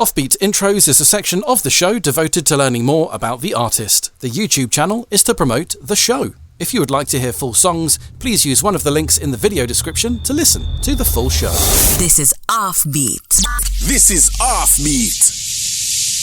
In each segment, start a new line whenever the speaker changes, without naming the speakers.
Offbeat Intros is a section of the show devoted to learning more about the artist. The YouTube channel is to promote the show. If you would like to hear full songs, please use one of the links in the video description to listen to the full show.
This is Offbeat.
This is Offbeat.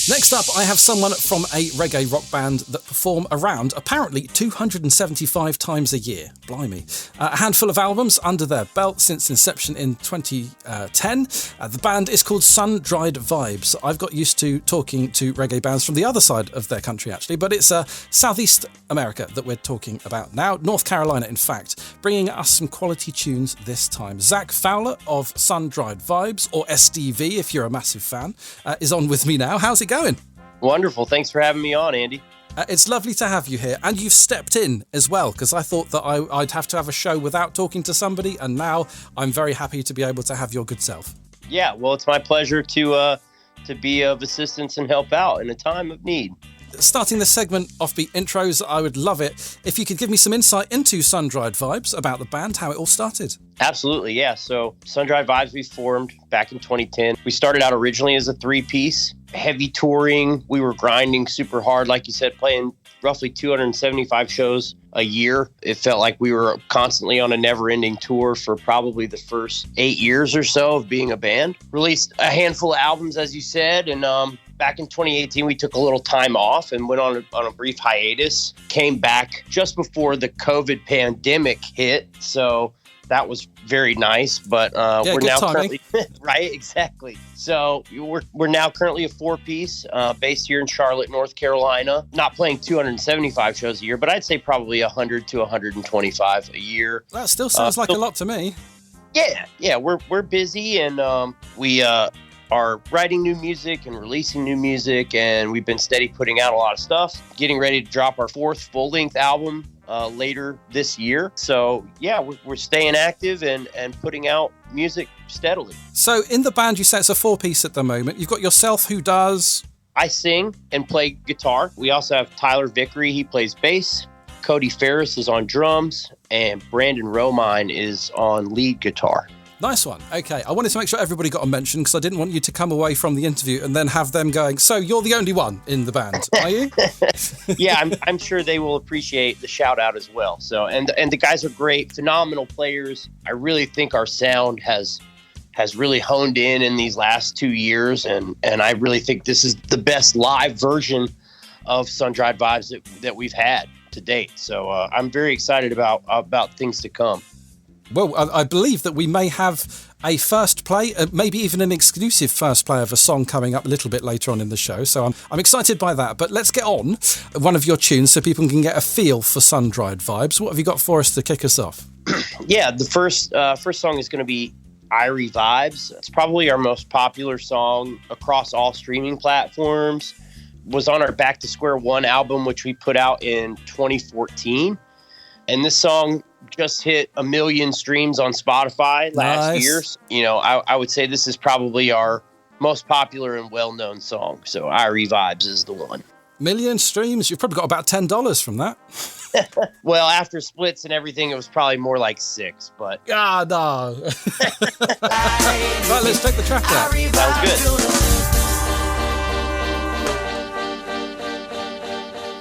Next up, I have someone from a reggae rock band that perform around apparently 275 times a year. Blimey. A handful of albums under their belt since inception in 2010. The band is called Sun-Dried Vibes. I've got used to talking to reggae bands from the other side of their country, actually, but it's Southeast America that we're talking about now. North Carolina, in fact, bringing us some quality tunes this time. Zach Fowler of Sun-Dried Vibes, or SDV if you're a massive fan, is on with me now. How's it going?
Wonderful. Thanks for having me on, Andy.
It's lovely to have you here, and you've stepped in as well, because I thought that I'd have to have a show without talking to somebody, and now I'm very happy to be able to have your good self.
Yeah, well, it's my pleasure to be of assistance and help out in a time of need.
Starting the segment Offbeat Intros, I would love it if you could give me some insight into Sun-Dried Vibes, about the band, how it all started.
Absolutely, yeah. So Sun-Dried Vibes, we formed back in 2010. We started out originally as a three-piece, heavy touring. We were grinding super hard, like you said, playing roughly 275 shows a year. It felt like we were constantly on a never-ending tour for probably the first 8 years or so of being a band. Released a handful of albums, as you said, and back in 2018, we took a little time off and went on a brief hiatus. Came back just before the COVID pandemic hit, so that was very nice. But we're now currently right, exactly. So we're now currently a four-piece based here in Charlotte, North Carolina. Not playing 275 shows a year, but I'd say probably 100 to 125 a year.
That still sounds like a lot to me.
Yeah, we're busy, and we are writing new music and releasing new music, and we've been steady putting out a lot of stuff. Getting ready to drop our fourth full-length album later this year. So yeah, we're staying active and putting out music steadily.
So in the band, you say it's a four-piece at the moment. You've got yourself, who does?
I sing and play guitar. We also have Tyler Vickery. He plays bass. Cody Ferris is on drums, and Brandon Romine is on lead guitar.
Nice one. Okay, I wanted to make sure everybody got a mention because I didn't want you to come away from the interview and then have them going, so you're the only one in the band, are you?
Yeah, I'm sure they will appreciate the shout out as well. So, and the guys are great, phenomenal players. I really think our sound has really honed in these last 2 years, and I really think this is the best live version of Sun-Dried Vibes that we've had to date. So I'm very excited about things to come.
Well, I believe that we may have a first play, maybe even an exclusive first play of a song coming up a little bit later on in the show. So I'm excited by that. But let's get on one of your tunes so people can get a feel for Sun-Dried Vibes. What have you got for us to kick us off?
Yeah, the first song is going to be Ire Vibes. It's probably our most popular song across all streaming platforms. Was on our Back to Square One album, which we put out in 2014. And this song just hit 1 million streams on Spotify last year. You know, I would say this is probably our most popular and well-known song. So Ire Vibes is the one.
1 million streams? You've probably got about $10 from that.
Well, after splits and everything, it was probably more like 6, but...
Ah, no. Right, let's take the track out.
Sounds good.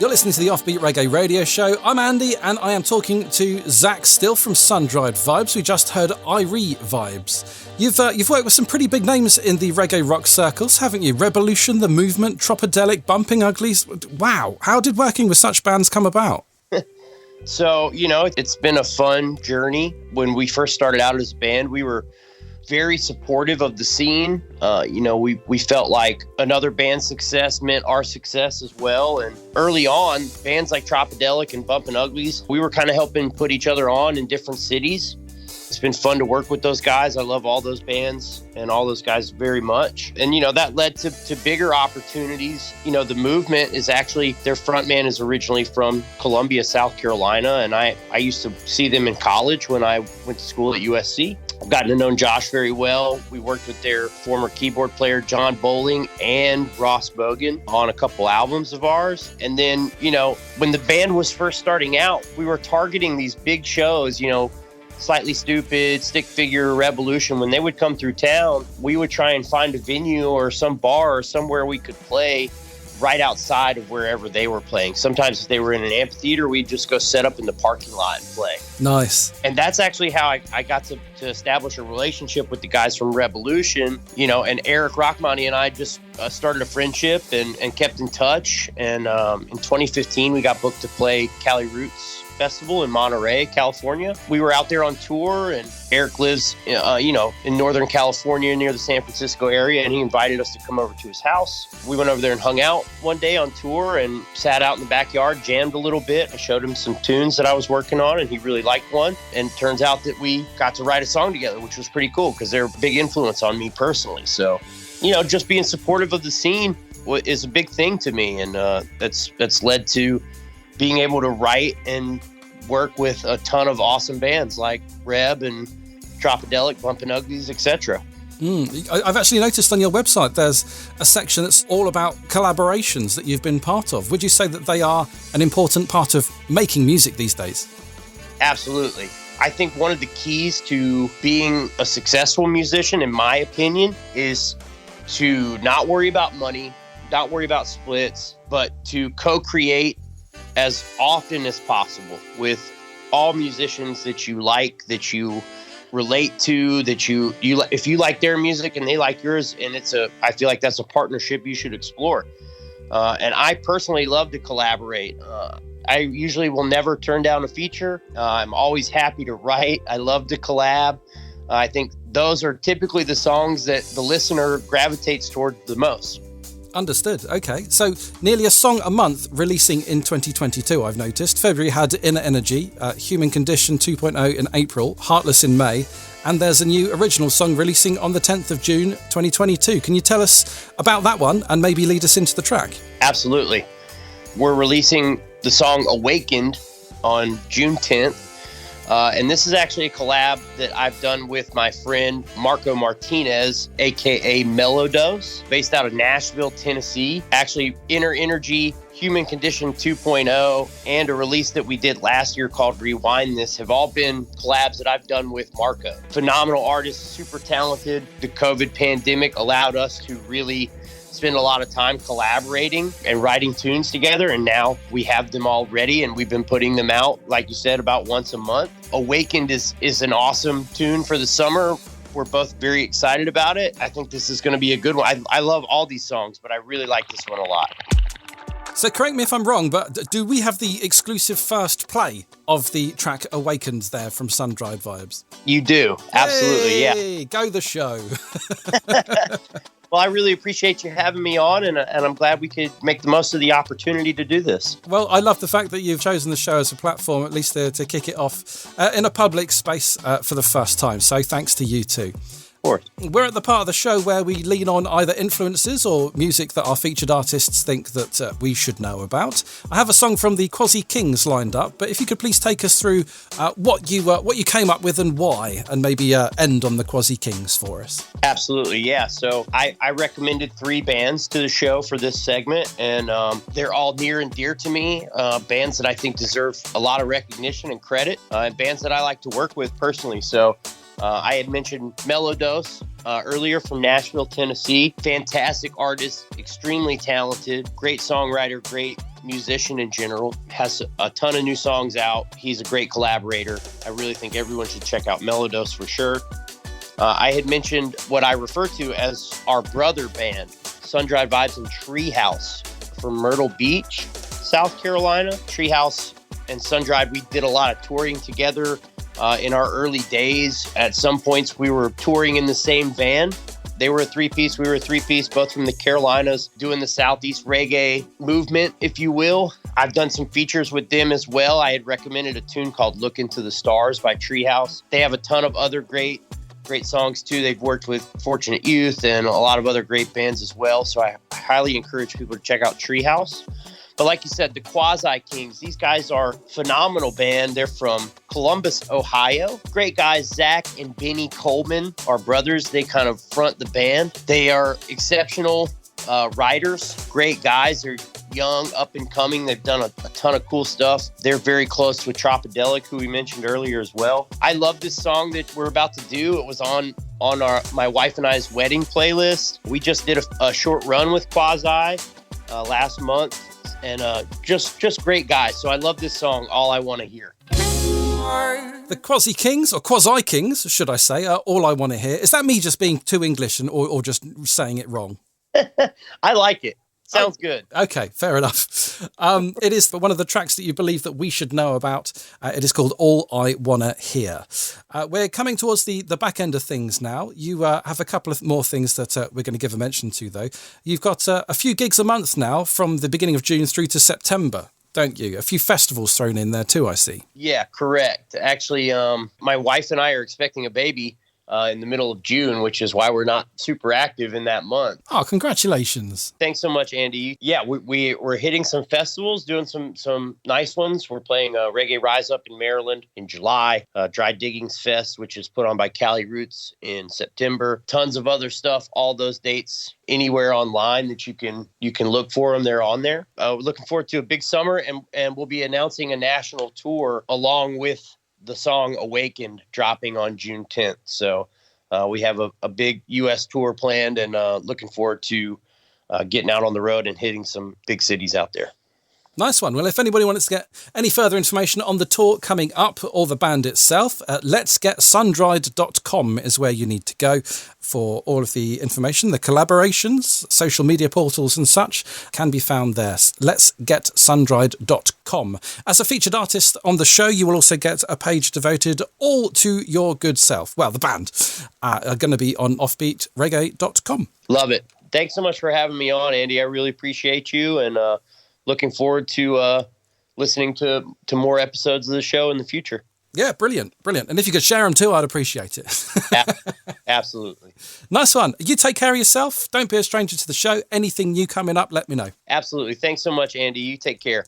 You're listening to the Offbeat Reggae Radio Show. I'm Andy, and I am talking to Zach Still from Sun-Dried Vibes. We just heard Ire Vibes. You've worked with some pretty big names in the reggae rock circles, haven't you? Revolution, The Movement, Tropodelic, Bumping Uglies. Wow, how did working with such bands come about?
So, you know, it's been a fun journey. When we first started out as a band, we were very supportive of the scene. You know, we felt like another band's success meant our success as well. And early on, bands like Tropodelic and Bumpin' Uglies, we were kind of helping put each other on in different cities. It's been fun to work with those guys. I love all those bands and all those guys very much. And, you know, that led to bigger opportunities. You know, The Movement is actually, their frontman is originally from Columbia, South Carolina. And I used to see them in college when I went to school at USC. I've gotten to know Josh very well. We worked with their former keyboard player, John Bowling, and Ross Bogan on a couple albums of ours. And then, you know, when the band was first starting out, we were targeting these big shows, you know, Slightly Stupid, Stick Figure, Revolution, when they would come through town, we would try and find a venue or some bar or somewhere we could play right outside of wherever they were playing. Sometimes if they were in an amphitheater, we'd just go set up in the parking lot and play.
Nice.
And that's actually how I got to establish a relationship with the guys from Revolution, and Eric Rachmani and I just started a friendship and kept in touch. And in 2015, we got booked to play Cali Roots Festival in Monterey, California. We were out there on tour, and Eric lives, in Northern California near the San Francisco area, and he invited us to come over to his house. We went over there and hung out one day on tour and sat out in the backyard, jammed a little bit. I showed him some tunes that I was working on, and he really liked one. And it turns out that we got to write a song together, which was pretty cool because they're a big influence on me personally. So, just being supportive of the scene is a big thing to me, and that's led to being able to write and work with a ton of awesome bands like Reb and Tropodelic, Bumpin' Uglies, etc.
I've actually noticed on your website there's a section that's all about collaborations that you've been part of. Would you say that they are an important part of making music these days?
Absolutely. I think one of the keys to being a successful musician, in my opinion, is to not worry about money, not worry about splits, but to co-create as often as possible with all musicians that you like, that you relate to, that you if you like their music and they like yours, and I feel like that's a partnership you should explore. And I personally love to collaborate. I usually will never turn down a feature. I'm always happy to write. I love to collab. I think those are typically the songs that the listener gravitates toward the most.
Understood. Okay. So nearly a song a month releasing in 2022, I've noticed. February had Inner Energy, Human Condition 2.0 in April, Heartless in May, and there's a new original song releasing on the 10th of June 2022. Can you tell us about that one and maybe lead us into the track?
Absolutely. We're releasing the song Awakened on June 10th. And this is actually a collab that I've done with my friend Marco Martinez, aka Melodose, based out of Nashville, Tennessee. Actually, Inner Energy, Human Condition 2.0, and a release that we did last year called Rewind This have all been collabs that I've done with Marco. Phenomenal artist, super talented. The COVID pandemic allowed us to really spend a lot of time collaborating and writing tunes together, and now we have them all ready and we've been putting them out, like you said, about once a month. Awakened is an awesome tune for the summer. We're both very excited about it. I think this is going to be a good one. I love all these songs, but I really like this one a lot.
So correct me if I'm wrong, but do we have the exclusive first play of the track Awakened there from Sun-Dried Vibes?
You do. Absolutely.
Hey,
yeah.
Go the show.
Well, I really appreciate you having me on, and I'm glad we could make the most of the opportunity to do this.
Well, I love the fact that you've chosen the show as a platform, at least to kick it off in a public space for the first time. So thanks to you too. We're at the part of the show where we lean on either influences or music that our featured artists think that we should know about. I have a song from the Quasi Kings lined up, but if you could please take us through what you came up with and why, and maybe end on the Quasi Kings for us.
Absolutely, yeah. So I recommended 3 bands to the show for this segment, and they're all near and dear to me. Bands that I think deserve a lot of recognition and credit, and bands that I like to work with personally. So I had mentioned Melodose earlier from Nashville, Tennessee. Fantastic artist, extremely talented, great songwriter, great musician in general. Has a ton of new songs out. He's a great collaborator. I really think everyone should check out Melodose for sure. I had mentioned what I refer to as our brother band, Sun-Dried Vibes and Treehouse from Myrtle Beach, South Carolina. Treehouse and Sun-Dried, we did a lot of touring together. In our early days, at some points, we were touring in the same van. They were a 3-piece, we were a 3-piece, both from the Carolinas, doing the Southeast reggae movement, if you will. I've done some features with them as well. I had recommended a tune called Look Into the Stars by Treehouse. They have a ton of other great songs too. They've worked with Fortunate Youth and a lot of other great bands as well. So I highly encourage people to check out Treehouse. But like you said, the Quasi Kings, these guys are a phenomenal band. They're from Columbus, Ohio. Great guys. Zach and Benny Coleman are brothers. They kind of front the band. They are exceptional writers, great guys. They're young, up and coming. They've done a ton of cool stuff. They're very close with Tropodelic, who we mentioned earlier as well. I love this song that we're about to do. It was on my wife and I's wedding playlist. We just did a short run with Quasi last month, and just great guys. So I love this song, All I Want to Hear.
The Quasi Kings, or Quasi Kings, should I say, are All I Want to Hear. Is that me just being too English or just saying it wrong?
I like it. Sounds good.
Okay, fair enough. It is one of the tracks that you believe that we should know about. It is called All I Wanna Hear. We're coming towards the back end of things now. You have a couple of more things that we're going to give a mention to, though. You've got a few gigs a month now from the beginning of June through to September, don't you? A few festivals thrown in there too, I see.
Yeah, correct. Actually, my wife and I are expecting a baby in the middle of June, which is why we're not super active in that month.
Oh, congratulations.
Thanks so much, Andy. Yeah, we're hitting some festivals, doing some nice ones. We're playing Reggae Rise Up in Maryland in July, Dry Diggings Fest, which is put on by Cali Roots in September. Tons of other stuff, all those dates anywhere online that you can look for them. They're on there. We're looking forward to a big summer, and we'll be announcing a national tour along with the song Awakened dropping on June 10th. So we have a big U.S. tour planned, and looking forward to getting out on the road and hitting some big cities out there.
Nice one. Well, if anybody wants to get any further information on the tour coming up or the band itself, letsgetsundried.com is where you need to go for all of the information. The collaborations, social media portals and such can be found there. Letsgetsundried.com. As a featured artist on the show, you will also get a page devoted all to your good self. Well, the band are going to be on offbeatreggae.com.
Love it. Thanks so much for having me on, Andy. I really appreciate you, and looking forward to listening to more episodes of the show in the future.
Yeah, brilliant. And if you could share them too, I'd appreciate it.
Absolutely.
Nice one. You take care of yourself. Don't be a stranger to the show. Anything new coming up, let me know.
Absolutely. Thanks so much, Andy. You take care.